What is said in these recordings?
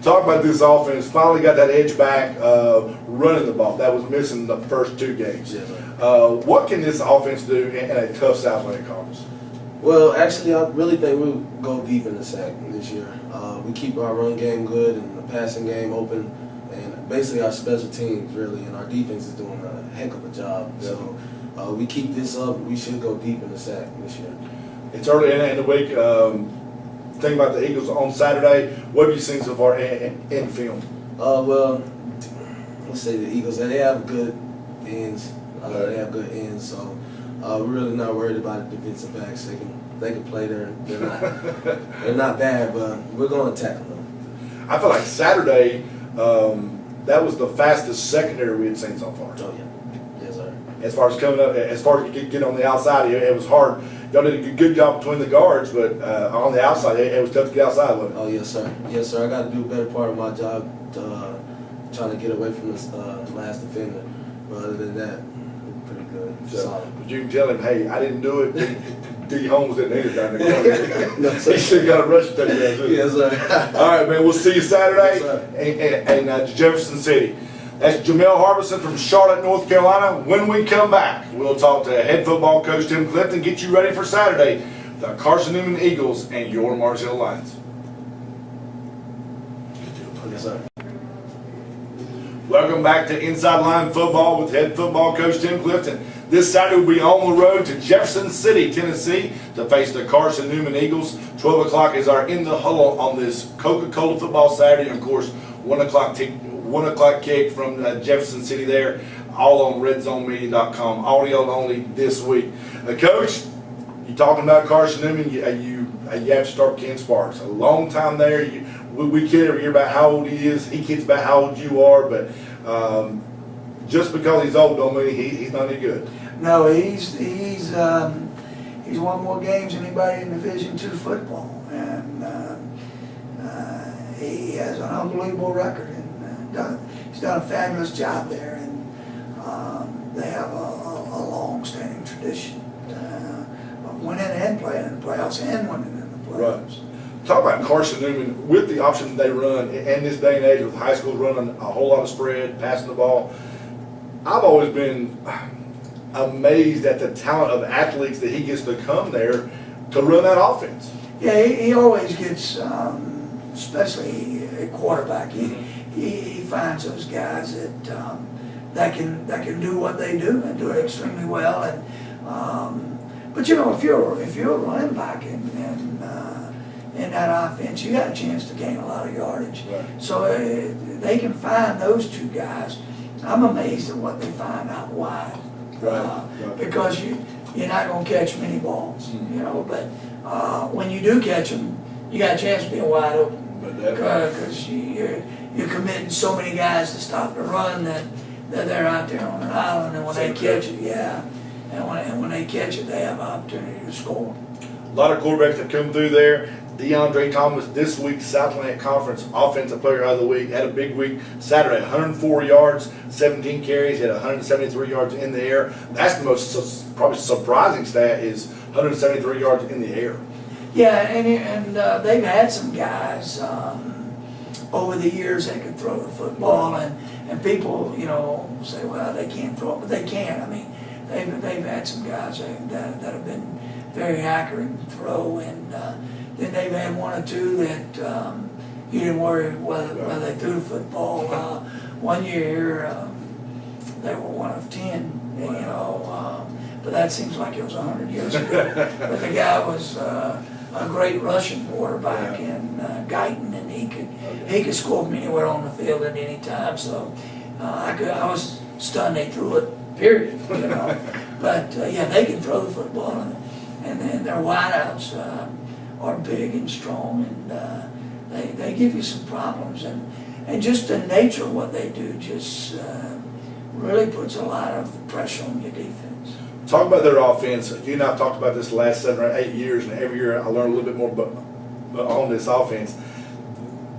Talk about this offense. Finally got that edge back, running the ball. That was missing the first 2 games. Yes, What can this offense do in a tough Southland Conference? Well, actually, I really think we'll go deep in the sack this year. We keep our run game good and the passing game open, and basically our special teams really, and our defense is doing a heck of a job. Yeah. So we keep this up, we should go deep in the sack this year. It's early in the week. Think about the Eagles on Saturday. What have you seen so far in film? Well, let's say the Eagles, they have good ends. They have good ends, so we're really not worried about the defensive backs. They can play there. They're not bad, but we're going to tackle them. I feel like Saturday, that was the fastest secondary we had seen so far. Oh yeah, yes sir. As far as coming up, as far as you could get on the outside, it was hard. Y'all did a good job between the guards, but on the outside, it was tough to get outside with it. Oh yes sir, yes sir. I got to do a better part of my job, trying to get away from this last defender. But other than that, pretty good. So, but you can tell him, hey, I didn't do it. D. Holmes didn't need it down there. No, he still got a rush touchdown too. Yes sir. All right, man. We'll see you Saturday Yes, in Jefferson City. That's Jamel Harbison from Charlotte, North Carolina. When we come back, we'll talk to head football coach Tim Clifton, get you ready for Saturday, the Carson Newman Eagles and your Mars Hill Lions. Yes sir. Welcome back to Inside Line Football with head football coach Tim Clifton. This Saturday we'll be on the road to Jefferson City, Tennessee to face the Carson Newman Eagles. 12 o'clock is our In the Huddle on this Coca-Cola football Saturday. And of course, 1 o'clock kick from Jefferson City there, all on redzonemedia.com. Audio only this week. Coach, you talking about Carson Newman, you have to start with Ken Sparks. A long time there. We kid every year about how old he is. He kids about how old you are, but just because he's old don't mean he's not any good. No, he's won more games than anybody in Division II football, and he has an unbelievable record, and he's done a fabulous job there, and they have a long-standing tradition of winning and playing in the playoffs and winning in the playoffs. Right. Talk about Carson Newman with the option they run in this day and age with high schools running a whole lot of spread, passing the ball. I've always been amazed at the talent of athletes that he gets to come there to run that offense. Yeah, he always gets, especially at quarterback, he finds those guys that can do what they do and do it extremely well. And but you know, if you're a running back in that offense, you got a chance to gain a lot of yardage. Right. So they can find those two guys. I'm amazed at what they find out wide. Right. Because you're not going to catch many balls, you know. But when you do catch them, you got a chance of being wide open. Because you're committing so many guys to stop the run that they're out there on an island, and when they catch it, and when they catch it, they have an opportunity to score. A lot of quarterbacks have come through there. DeAndre Thomas, this week's Southland Conference Offensive Player of the Week, had a big week Saturday. 104 yards, 17 carries, had 173 yards in the air. That's the most probably surprising stat is 173 yards in the air. Yeah, and they've had some guys over the years that could throw the football, and people, you know, say, well, they can't throw it, but they can. I mean, they've had some guys that have been very accurate and throw, and then they've had one or two that you didn't worry whether they threw the football. One year they were one of 10, you know, but that seems like it was 100 years ago. But the guy was a great rushing quarterback in Guyton, and he could score from anywhere on the field at any time. So I was stunned they threw it, period, you know. But yeah, they can throw the football, and their wideouts are big and strong, and they give you some problems, and just the nature of what they do just really puts a lot of pressure on your defense. Talk about their offense. You and I have talked about this the last 7 or 8 years, and every year I learn a little bit more on this offense.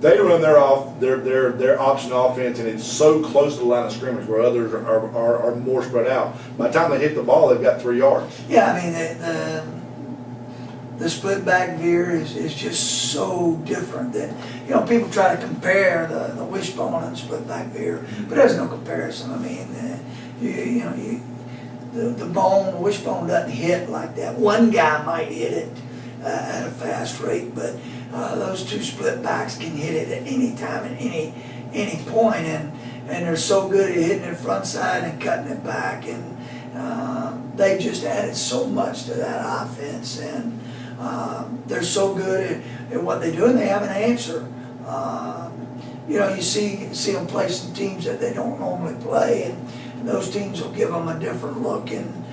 They run their option offense, and it's so close to the line of scrimmage where others are more spread out. By the time they hit the ball, they've got 3 yards. Yeah, I mean, the split back veer is just so different that, you know, people try to compare the wishbone and split back veer, but there's no comparison. I mean, the bone, the wishbone doesn't hit like that. One guy might hit it at a fast rate, but those two split backs can hit it at any time, at any point, and they're so good at hitting it front side and cutting it back, and they just added so much to that offense, and they're so good at what they do, and they have an answer. You know, you see them play some teams that they don't normally play, and those teams will give them a different look, and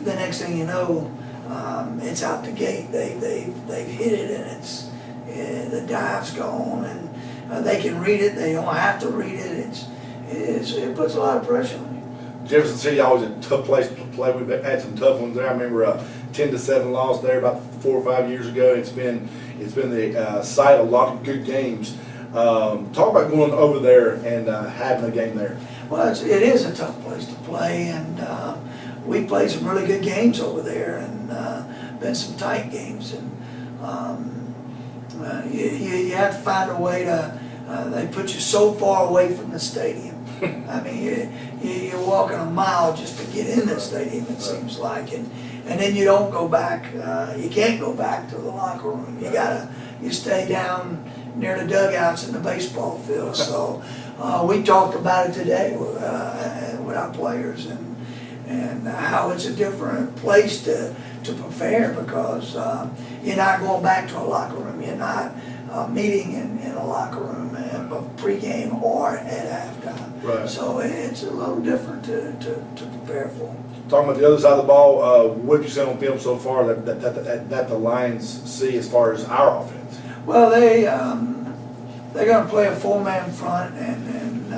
the next thing you know, it's out the gate. They've hit it, and it's the dive's gone, and they can read it. They don't have to read it. It puts a lot of pressure on you. Jefferson City always a tough place to play. We've had some tough ones there. I remember a 10-7 loss there about 4 or 5 years ago. It's been the site of a lot of good games. Talk about going over there and having a game there. Well, it is a tough place to play, and we played some really good games over there, and been some tight games, and you have to find a way to. They put you so far away from the stadium. I mean, you're walking a mile just to get in the stadium, it seems like, and then you don't go back. You can't go back to the locker room. You stay down near the dugouts in the baseball field. So we talked about it today with our players, and how it's a different place to prepare, because you're not going back to a locker room. You're not meeting in a locker room pregame or at halftime. Right. So it's a little different to prepare for. Talking about the other side of the ball, what have you seen on film so far that the Lions see as far as our offense? Well, they're going to play a 4-man front, and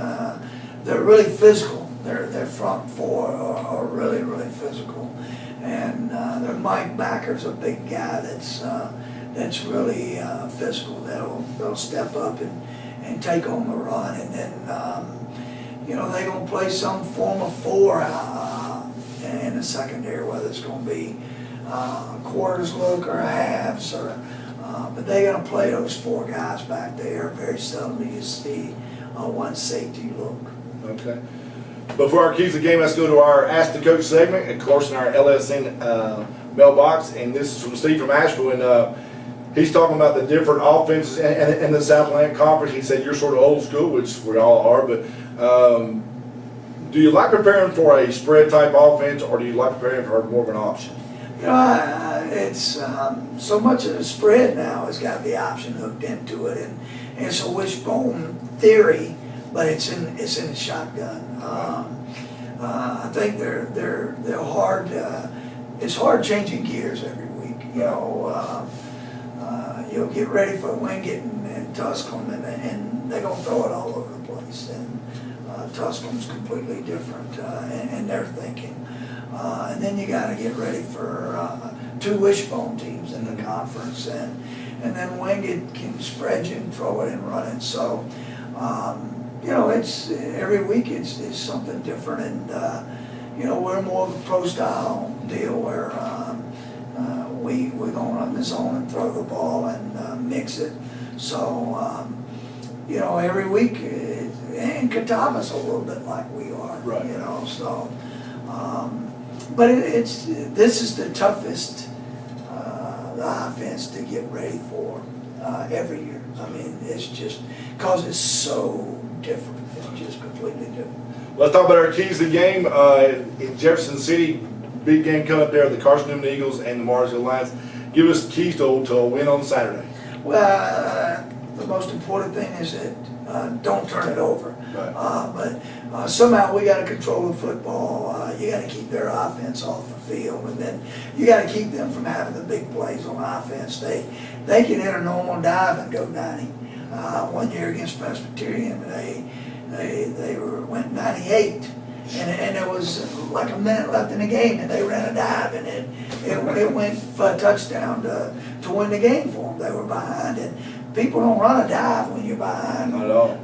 they're really physical. Their front four are really, really physical, and their Mike Backer's a big guy that's really physical. They'll step up and take on the run, and then they're going to play some form of 4 in the secondary, whether it's going to be quarters look or halves, but they're going to play those 4 guys back there. Very seldom do you see one safety look. Okay. Before our keys of the game, let's go to our Ask the Coach segment, of course, in our LSN mailbox, and this is from Steve from Asheville, and he's talking about the different offenses in the Southland Conference. He said you're sort of old school, which we all are, but do you like preparing for a spread type offense, or do you like preparing for more of an option? It's so much of the spread now has got the option hooked into it, and it's a wishbone theory, but it's in the shotgun. I think they're hard. It's hard changing gears every week. You'll get ready for Wingate and Tusculum, and they're gonna throw it all over the place. And Tusculum's completely different in their thinking. And then you got to get ready for 2 wishbone teams in the conference, and then Wingate can spread you and throw it and run it. So it's every week it's something different, and we're more of a pro style deal where we're gonna run the zone and throw the ball and mix it. So every week, and Catawba's a little bit like we are, right. So. But this is the toughest the offense to get ready for every year. I mean, it's just because it's so different. It's just completely different. Let's talk about our keys to the game. In Jefferson City, big game coming up there, the Carson Newman Eagles and the Marsville Lions. Give us keys to a win on Saturday. Well, the most important thing is that don't turn it over. Right. But somehow we got to control the football. You got to keep their offense off the field, and then you got to keep them from having the big plays on offense. They can hit a normal dive and go 90. One year against Presbyterian, they went 98, and there was like a minute left in the game, and they ran a dive, and it went for a touchdown to win the game for them. They were behind, and people don't run a dive when you're behind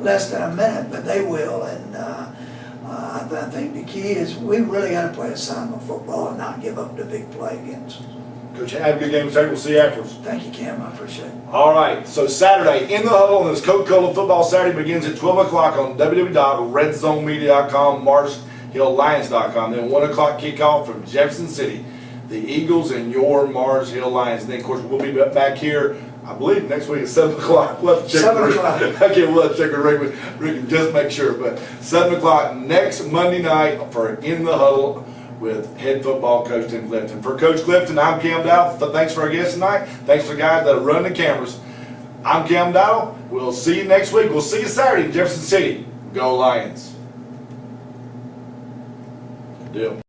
less than a minute, but they will. And I think the key is we really got to play assignment football and not give up the big play against us. Coach, have a good game Saturday. We'll see you afterwards. Thank you, Cam, I appreciate it. All right, so Saturday, in the huddle on this Coca-Cola football Saturday begins at 12 o'clock on www.redzonemedia.com, MarsHillLions.com. Then 1 o'clock kickoff from Jefferson City, the Eagles and your Mars Hill Lions. And then, of course, we'll be back here, I believe, next week at 7 o'clock. We'll have to check 7 o'clock. Okay, we'll have to check with Rick and just make sure. But 7 o'clock next Monday night for In the Huddle with head football coach Tim Clifton. For Coach Clifton, I'm Cam Dowell. Thanks for our guests tonight. Thanks for the guys that run the cameras. I'm Cam Dowell. We'll see you next week. We'll see you Saturday in Jefferson City. Go Lions. Good deal.